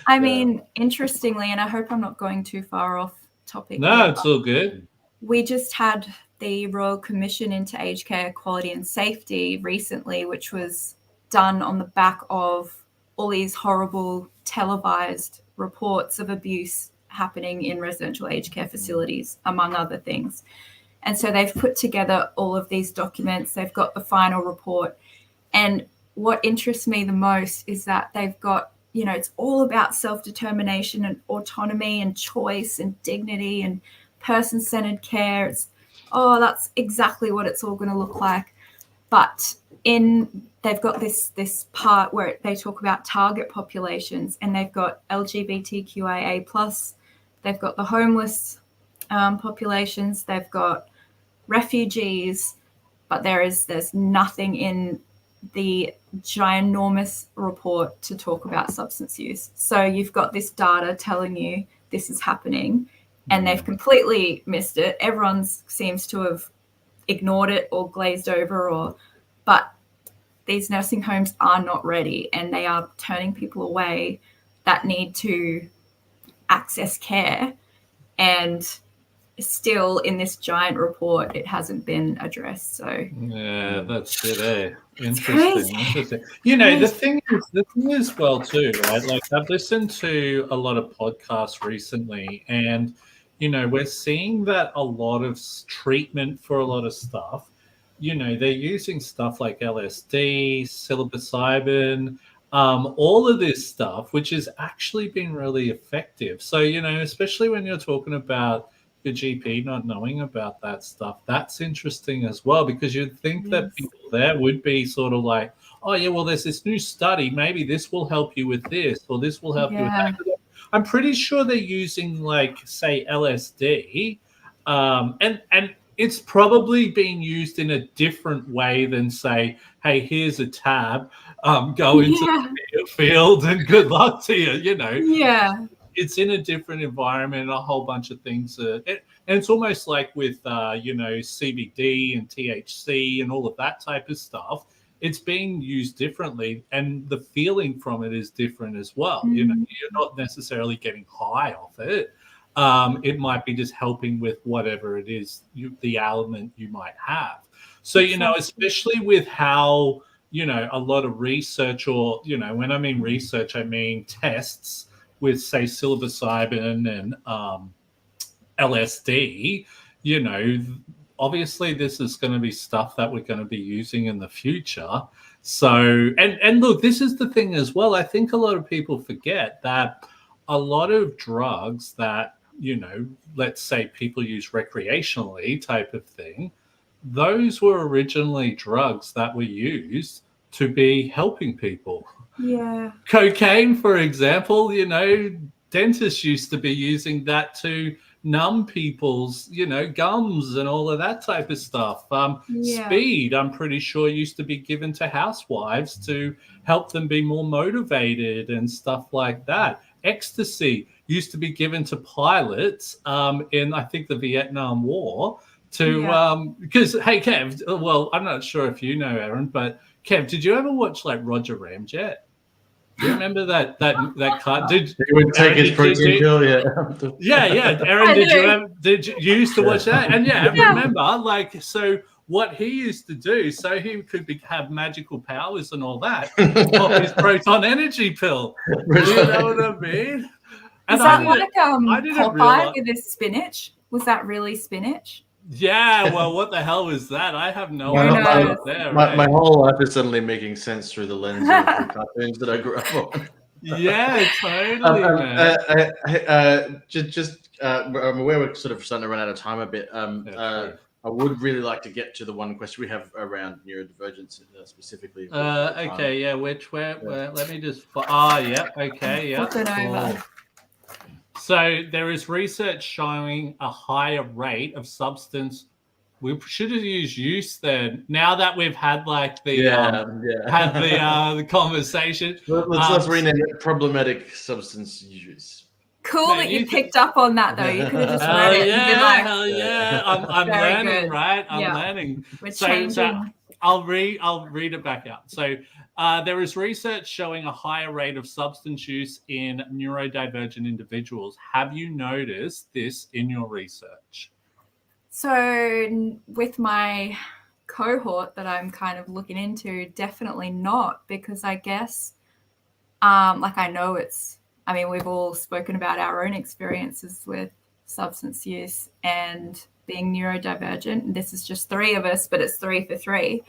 I mean, interestingly, and I hope I'm not going too far off topic. No, here, it's all good. We just had the Royal Commission into Aged Care Quality and Safety recently, which was done on the back of all these horrible televised reports of abuse happening in residential aged care facilities, among other things. And so they've put together all of these documents. They've got the final report. And what interests me the most is that they've got, it's all about self-determination and autonomy and choice and dignity and person-centered care. That's exactly what it's all going to look like. But they've got this part where they talk about target populations, and they've got LGBTQIA+, they've got the homeless populations, they've got refugees, but there's nothing in the ginormous report to talk about substance use. So you've got this data telling you this is happening, and they've completely missed it. Everyone seems to have ignored it or glazed over, but these nursing homes are not ready, and they are turning people away that need to access care. And still in this giant report, it hasn't been addressed. So yeah, that's it. Interesting. The thing is well too, right? Like I've listened to a lot of podcasts recently, and we're seeing that a lot of treatment for a lot of stuff, they're using stuff like LSD, psilocybin, all of this stuff, which has actually been really effective. So, especially when you're talking about your GP not knowing about that stuff, that's interesting as well, because you'd think that people there would be sort of like, oh yeah, well, there's this new study, maybe this will help you with this, or this will help you with that. I'm pretty sure they're using, like, say, LSD, and it's probably being used in a different way than, say, hey, here's a tab, go into the field and good luck to you, Yeah. It's in a different environment, a whole bunch of things. And it's almost like with, CBD and THC and all of that type of stuff. It's being used differently, and the feeling from it is different as well. You're not necessarily getting high off it. It might be just helping with whatever it is, the ailment you might have. So, especially with how, a lot of research, or, when I mean research, I mean tests with, say, psilocybin and LSD, obviously this is going to be stuff that we're going to be using in the future. So, and look, this is the thing as well. I think a lot of people forget that a lot of drugs that, let's say people use recreationally type of thing, those were originally drugs that were used to be helping people. Yeah. Cocaine, for example, dentists used to be using that to numb people's, gums and all of that type of stuff. Speed, I'm pretty sure, used to be given to housewives to help them be more motivated and stuff like that. Ecstasy used to be given to pilots in, I think, the Vietnam War to because, hey, Kev, well, I'm not sure if you know, Erin, but Kev, did you ever watch like Roger Ramjet? Do you remember that card? Did he would take his protein pill? Yeah. Erin, did you used to watch that? And remember, like, so what he used to do, so he could have magical powers and all that, pop his proton energy pill. You know what I mean? And that like Popeye with his spinach? Was that really spinach? Yeah, well, what the hell was that? I have no idea. My whole life is suddenly making sense through the lens of the cartoons that I grew up on. Yeah, totally, man. I'm aware we're sort of starting to run out of time a bit. I would really like to get to the one question we have around neurodivergence specifically. Okay, yeah. Where? Let me just. Yeah. Okay, yeah. Flip it over. So there is research showing a higher rate of substance. We should have used use then. Now that we've had like the the conversation, let's rename it problematic substance use. Cool Man, that you picked up on that though. You could have just hell read it yeah, and been like, hell yeah. I'm Very learning, good. right? I'm Yeah. learning. we're So changing. I'll read it back out. So there is research showing a higher rate of substance use in neurodivergent individuals. Have you noticed this in your research? So with my cohort that I'm kind of looking into, definitely not, because I guess like I know we've all spoken about our own experiences with substance use and being neurodivergent. This is just 3 of us, but it's 3 for 3.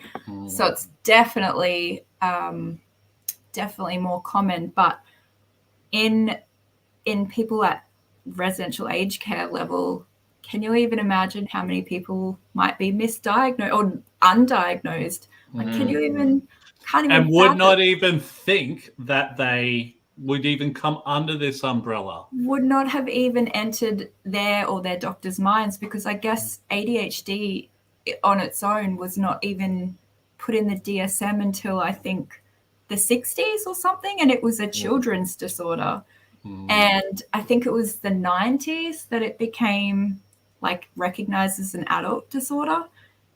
So it's definitely more common. But in people at residential aged care level, can you even imagine how many people might be misdiagnosed or undiagnosed? Like, can you even can't even and would fathom. not even think that they would even come under this umbrella. Would not have even entered their or their doctor's minds, because I guess ADHD on its own was not even put in the DSM until I think the 60s or something, and it was a children's disorder. And I think it was the 90s that it became like recognized as an adult disorder.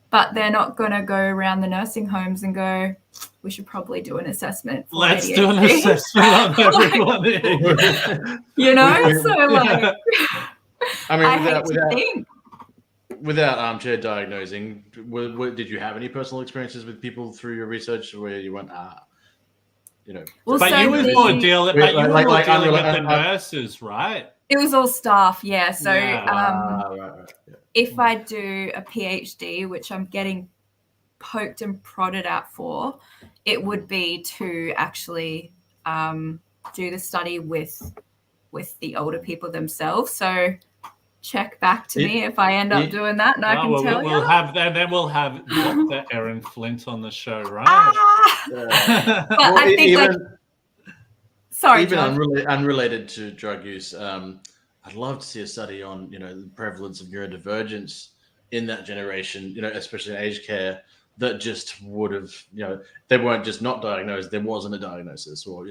But they're not going to go around the nursing homes and go, we should probably do an assessment for Let's ADHD. do an assessment on everyone. You know, so like, I mean, I hate to think. Without armchair diagnosing, did you have any personal experiences with people through your research where you went, you know? Well, but so you were more dealing with the nurses, right? It was all staff, yeah. So right. if I do a PhD, which I'm getting poked and prodded at for, it would be to actually do the study with the older people themselves. So check back to me if I end up doing that, and I can tell you. We'll have Dr. Erin Flint on the show, right? But I think sorry, even John. unrelated to drug use, I'd love to see a study on, the prevalence of neurodivergence in that generation, especially in aged care, that just would have, they weren't just not diagnosed, there wasn't a diagnosis, or,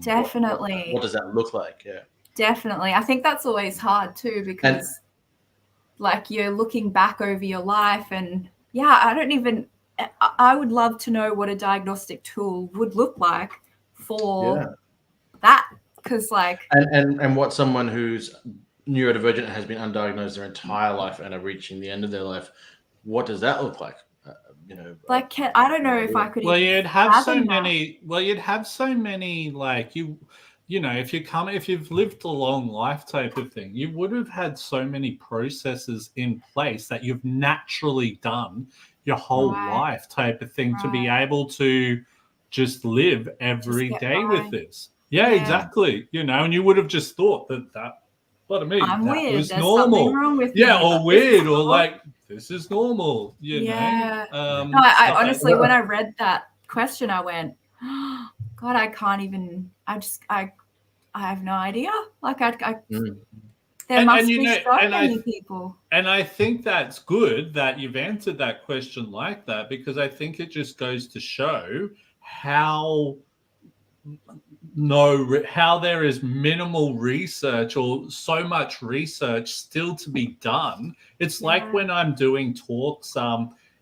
Definitely. What does that look like? Yeah. Definitely. I think that's always hard too, because you're looking back over your life, and I would love to know what a diagnostic tool would look like for that. Because and what someone who's neurodivergent has been undiagnosed their entire life and are reaching the end of their life, what does that look like? I don't know if I could. Well, you'd have so many. Well, you'd have so many. If you've lived a long life type of thing, you would have had so many processes in place that you've naturally done your whole life type of thing to be able to just live every day with this. Yeah, exactly. And you would have just thought that what I mean, I'm that weird. was There's normal. Something wrong with me. Or weird, or this is normal. No, I honestly, when I read that question, I went, oh, God, I can't even. I have no idea. There must be so many people. And I think that's good that you've answered that question like that, because I think it just goes to show how there is minimal research, or so much research still to be done. It's like when I'm doing talks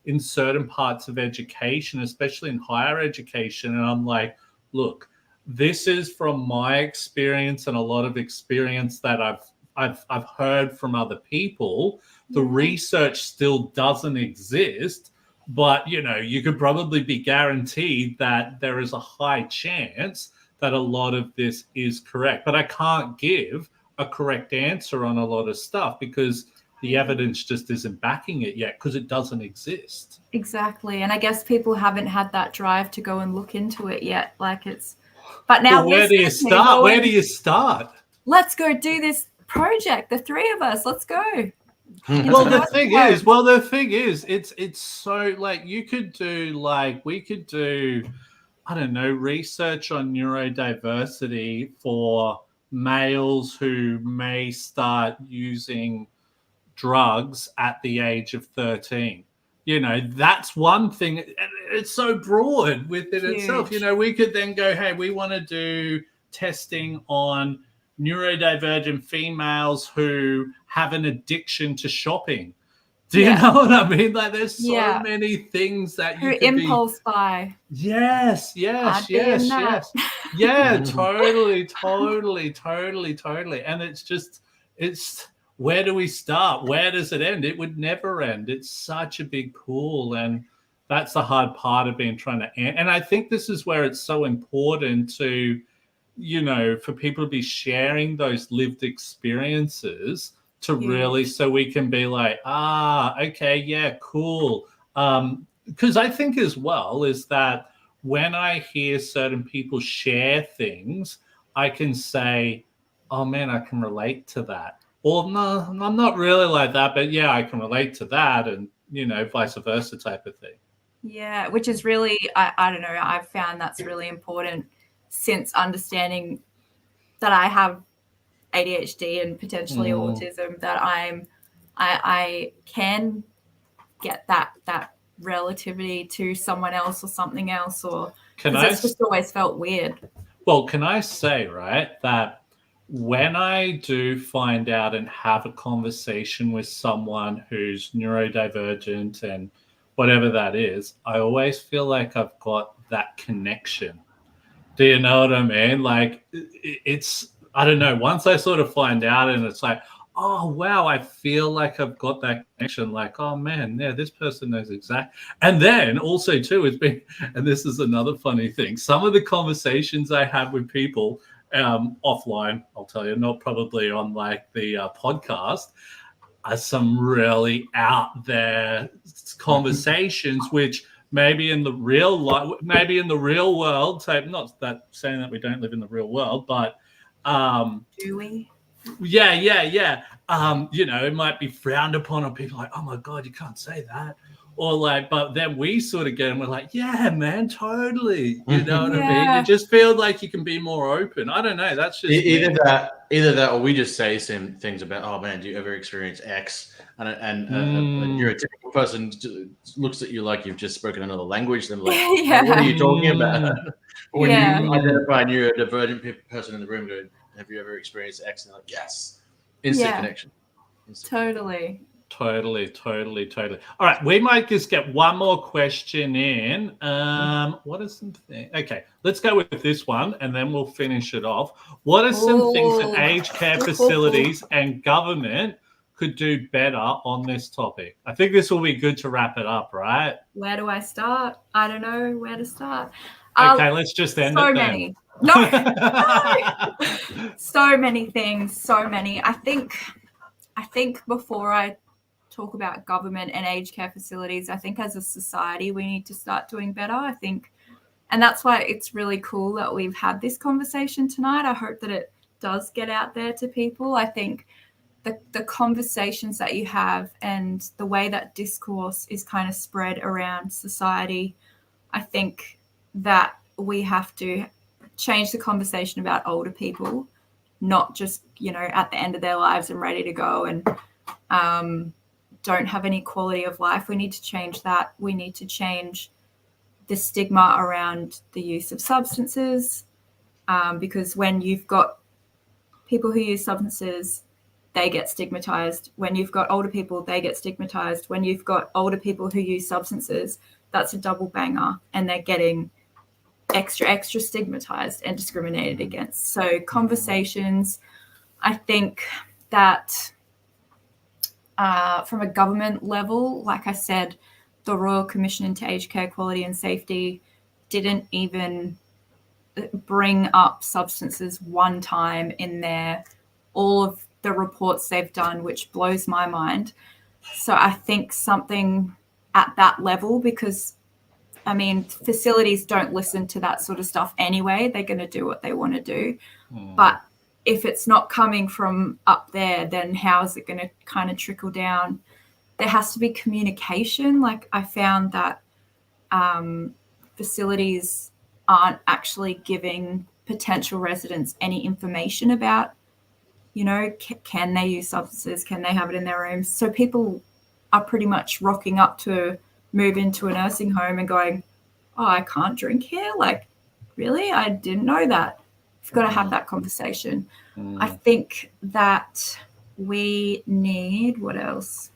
in certain parts of education, especially in higher education, and I'm like, look, this is from my experience and a lot of experience that I've heard from other people. The research still doesn't exist, but you could probably be guaranteed that there is a high chance that a lot of this is correct. But I can't give a correct answer on a lot of stuff because the evidence just isn't backing it yet, because it doesn't exist. Exactly. And I guess people haven't had that drive to go and look into it yet. But now where do you start? Where do you start? Let's go do this project. The 3 of us, let's go. Well, the thing is, it's so like we could do, I don't know, research on neurodiversity for males who may start using drugs at the age of 13. That's one thing. It's so broad within itself. We could then go, hey, we want to do testing on neurodivergent females who have an addiction to shopping. Do you know what I mean? Like, there's so many things that you could impulse buy. Yes. Yeah, totally. And it's where do we start? Where does it end? It would never end. It's such a big pool, and that's the hard part of trying to end. And I think this is where it's so important to, for people to be sharing those lived experiences to really, so we can be like, okay, yeah, cool. Because I think as well is that when I hear certain people share things, I can say, oh man, I can relate to that. Or no, I'm not really like that, but yeah, I can relate to that, and vice versa type of thing. Yeah, which is really, I don't know, I've found that's really important since understanding that I have ADHD and potentially autism, that I can get that relativity to someone else or something else, or it's just always felt weird. Well, can I say, right, that when I do find out and have a conversation with someone who's neurodivergent and whatever that is, I always feel like I've got that connection. Do you know what I mean? Like, it's, I don't know, once I sort of find out and it's like, oh, wow, I feel like I've got that connection. Like, oh, man, yeah, this person knows exactly. And then also, too, it's been, and this is another funny thing, some of the conversations I have with people offline, I'll tell you, not probably on like the podcast, are some really out there conversations, which maybe in the real world, so not that saying that we don't live in the real world, but do we? Yeah. It might be frowned upon, or people are like, oh my God, you can't say that. Or like, but then we sort of get and we're like, yeah, man, totally. You know what I mean? You just feel like you can be more open. I don't know. That's just either that, or we just say some things about, oh man, do you ever experience X? And you're a typical person looks at you like you've just spoken another language. Then like, what are you talking about? When you identify a neurodivergent person in the room, go, have you ever experienced X? And they're like, yes, instant connection. Totally. All right, we might just get one more question in. What are some things? Okay, let's go with this one, and then we'll finish it off. What are some things that aged care facilities and government could do better on this topic? I think this will be good to wrap it up, right? Where do I start? I don't know where to start. Okay, let's just end it then. Many. No. So many things. So many. I think before I talk about government and aged care facilities, I think as a society we need to start doing better. I think, and that's why it's really cool that we've had this conversation tonight. I hope that it does get out there to people. I think the conversations that you have and the way that discourse is kind of spread around society, I think that we have to change the conversation about older people, not just, at the end of their lives and ready to go and don't have any quality of life. We need to change that. We need to change the stigma around the use of substances, because when you've got people who use substances, they get stigmatized. When you've got older people, they get stigmatized. When you've got older people who use substances, that's a double banger, and they're getting extra stigmatized and discriminated against. So conversations, I think that from a government level, like I said, the Royal Commission into Aged Care Quality and Safety didn't even bring up substances one time in all of the reports they've done, which blows my mind. So I think something at that level, because facilities don't listen to that sort of stuff anyway. They're going to do what they want to do. But if it's not coming from up there, then how is it going to kind of trickle down? There has to be communication. Like I found that facilities aren't actually giving potential residents any information about, you know, can they use substances? Can they have it in their rooms? So people are pretty much rocking up to move into a nursing home and going, oh, I can't drink here? Like, really? I didn't know that. You've got to have that conversation. I think that we need, what else?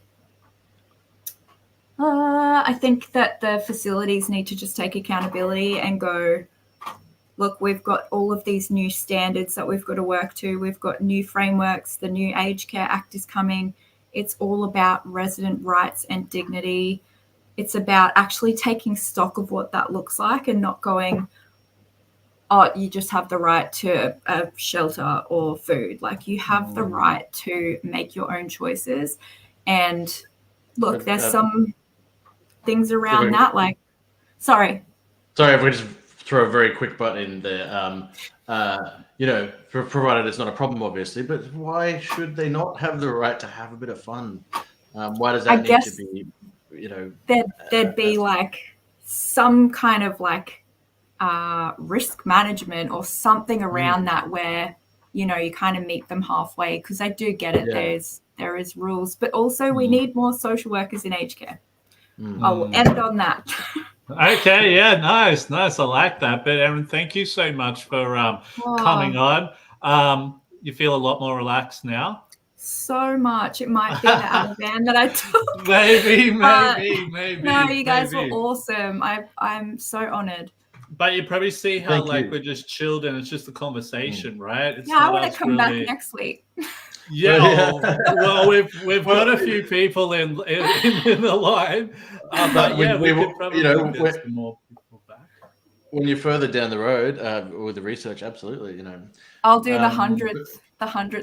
I think that the facilities need to just take accountability and go, look, we've got all of these new standards that we've got to work to. We've got new frameworks. The new Aged Care Act is coming. It's all about resident rights and dignity. It's about actually taking stock of what that looks like and not going, oh, you just have the right to a shelter or food. Like you have the right to make your own choices. And look, there's some things around that. Like, sorry, if we just throw a very quick butt in there. You know, provided it's not a problem, obviously, but why should they not have the right to have a bit of fun? Why does that need to be, you know? There'd be like some kind of like risk management or something around that where, you know, you kind of meet them halfway, because I do get it. Yeah. There is rules, but also we need more social workers in aged care. I will end on that. Okay, yeah, nice. I like that. But Erin, thank you so much for coming on. You feel a lot more relaxed now? So much. It might be the Ativan that I took. Maybe. No, you guys were awesome. I'm so honored. But you probably see how we're just chilled and it's just a conversation, right? It's I want to come back next week. Yeah, well, we've got a few people in the line, but yeah, we could probably get some more people back. When you're further down the road with the research, absolutely, you know. I'll do the 100th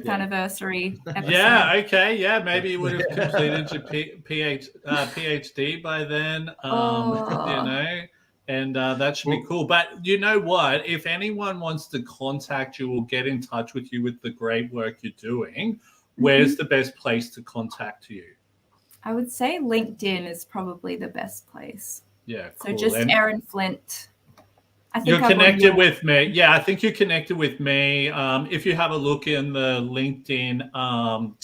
anniversary episode. Yeah, okay, yeah, maybe you would have completed your PhD by then, you know. And that should be cool. But you know what? If anyone wants to contact you or get in touch with you with the great work you're doing, where's the best place to contact you? I would say LinkedIn is probably the best place. Yeah, cool. So just Erin Flint. I think you're connected with me. Yeah, I think you're connected with me. If you have a look in the LinkedIn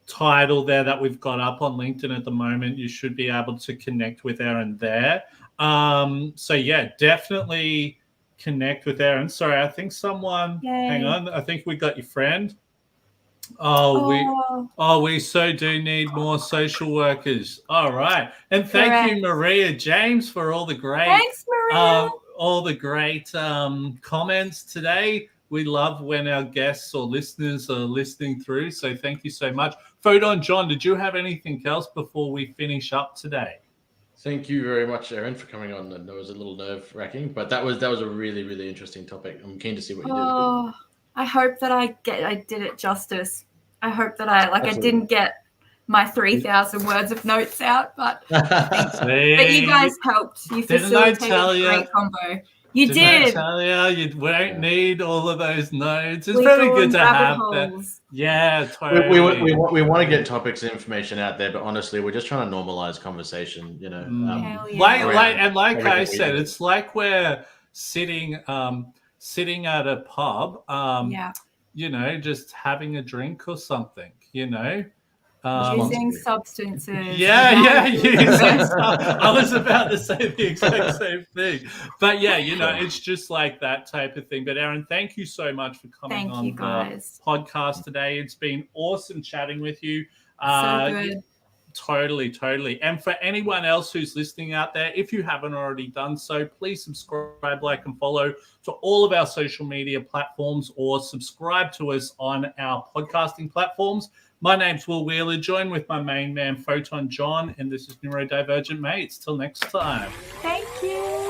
title there that we've got up on LinkedIn at the moment, you should be able to connect with Erin there. So yeah, definitely connect with Erin. Sorry, I think someone. Hang on. I think we got your friend. We so do need more social workers. All right, and thank you, Maria James, for all the great. Thanks, Maria. All the great comments today. We love when our guests or listeners are listening through. So thank you so much. Photon John, did you have anything else before we finish up today? Thank you very much, Erin, for coming on. And it was a little nerve-wracking, but that was a really, really interesting topic. I'm keen to see what you did. I hope that I did it justice. I hope that I didn't get my 3,000 words of notes out, but but you guys helped. You facilitated a great combo. You did. I tell you won't need all of those notes. It's very good to have that. Yeah, totally. We want to get topics and information out there, but honestly, we're just trying to normalize conversation. You know, like I said, it's like we're sitting at a pub. You know, just having a drink or something. You know. Using substances. Yeah. I was about to say the exact same thing. But yeah, you know, it's just like that type of thing. But Erin, thank you so much for coming on the podcast today. It's been awesome chatting with you. So good. Totally. And for anyone else who's listening out there, if you haven't already done so, please subscribe, like, and follow to all of our social media platforms, or subscribe to us on our podcasting platforms. My name's Will Wheeler, joined with my main man, Photon John, and this is Neurodivergent Mates. Till next time. Thank you.